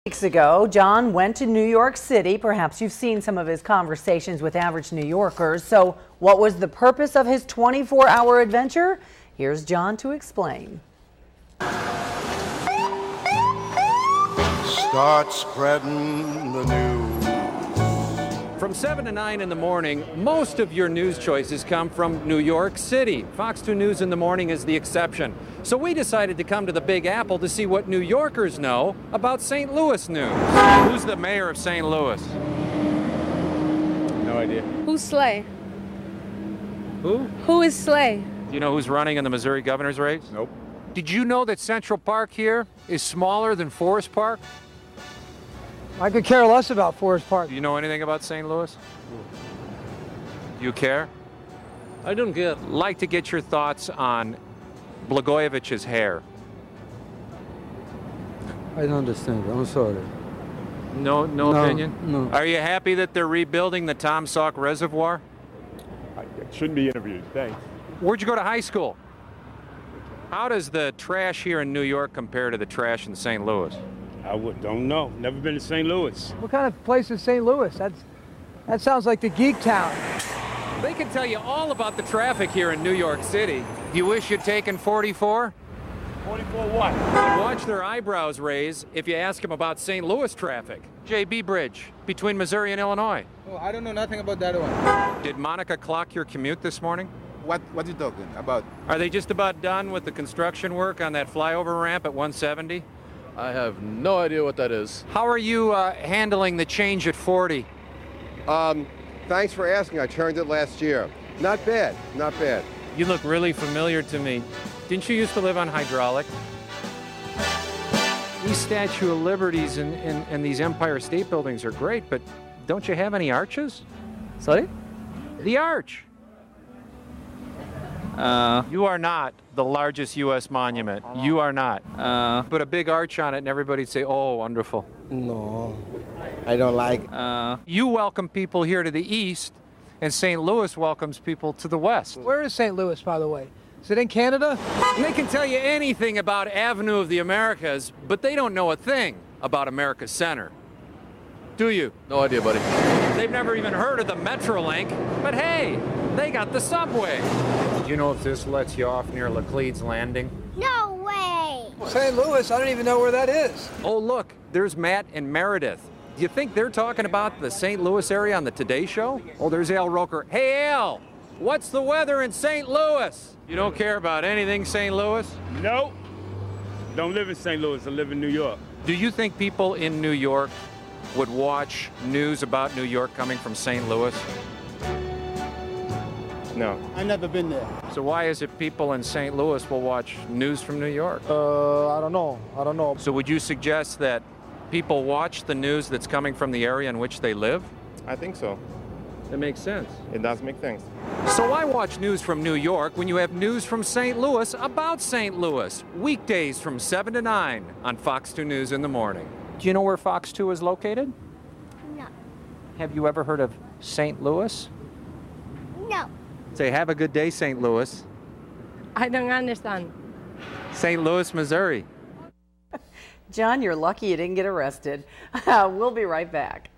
Weeks ago, John went to New York City. Perhaps you've seen some of his conversations with average New Yorkers. So what was the purpose of his 24-hour adventure? Here's John to explain. Start spreading the news. From 7 to 9 in the morning, most of your news choices come from New York City. Fox 2 News in the morning is the exception. So we decided to come to the Big Apple to see what New Yorkers know about St. Louis news. Who's the mayor of St. Louis? No idea. Who's Slay? Who? Who is Slay? Do you know who's running in the Missouri governor's race? Nope. Did you know that Central Park here is smaller than Forest Park? I could care less about Forest Park. Do you know anything about St. Louis? Do you care? I don't care. Like to get your thoughts on Blagojevich's hair. I don't understand. I'm sorry. No opinion? No. Are you happy that they're rebuilding the Tom Sauk Reservoir? I shouldn't be interviewed. Thanks. Where'd you go to high school? How does the trash here in New York compare to the trash in St. Louis? Don't know. Never been to St. Louis. What kind of place is St. Louis? That sounds like the geek town. They can tell you all about the traffic here in New York City. Do you wish you'd taken 44? 44 what? You'd watch their eyebrows raise if you ask them about St. Louis traffic. JB Bridge, between Missouri and Illinois. Oh, I don't know nothing about that one. Did Monica clock your commute this morning? What are you talking about? Are they just about done with the construction work on that flyover ramp at 170? I have no idea what that is. How are you handling the change at 40? Thanks for asking. I turned it last year. Not bad, not bad. You look really familiar to me. Didn't you used to live on Hydraulic? These Statue of Liberties and these Empire State Buildings are great, but don't you have any arches? Sorry? The arch. You are not the largest U.S. monument. You are not. Put a big arch on it and everybody'd say, oh, wonderful. No, I don't like. You welcome people here to the east, and St. Louis welcomes people to the west. Where is St. Louis, by the way? Is it in Canada? They can tell you anything about Avenue of the Americas, but they don't know a thing about America's Center. Do you? No idea, buddy. They've never even heard of the Metrolink, but hey, they got the subway. Do you know if this lets you off near Laclede's Landing? No way! St. Louis, I don't even know where that is. Oh, look, there's Matt and Meredith. Do you think they're talking about the St. Louis area on the Today Show? Oh, there's Al Roker. Hey, Al, what's the weather in St. Louis? You don't care about anything St. Louis? Nope. Don't live in St. Louis. I live in New York. Do you think people in New York would watch news about New York coming from St. Louis? No. I've never been there. So why is it people in St. Louis will watch news from New York? I don't know. So would you suggest that people watch the news that's coming from the area in which they live? I think so. That makes sense. It does make sense. So why watch news from New York when you have news from St. Louis about St. Louis? Weekdays from 7 to 9 on Fox 2 News in the morning. Do you know where Fox 2 is located? No. Have you ever heard of St. Louis? No. Say, have a good day, St. Louis. I don't understand. St. Louis, Missouri. John, you're lucky you didn't get arrested. We'll be right back.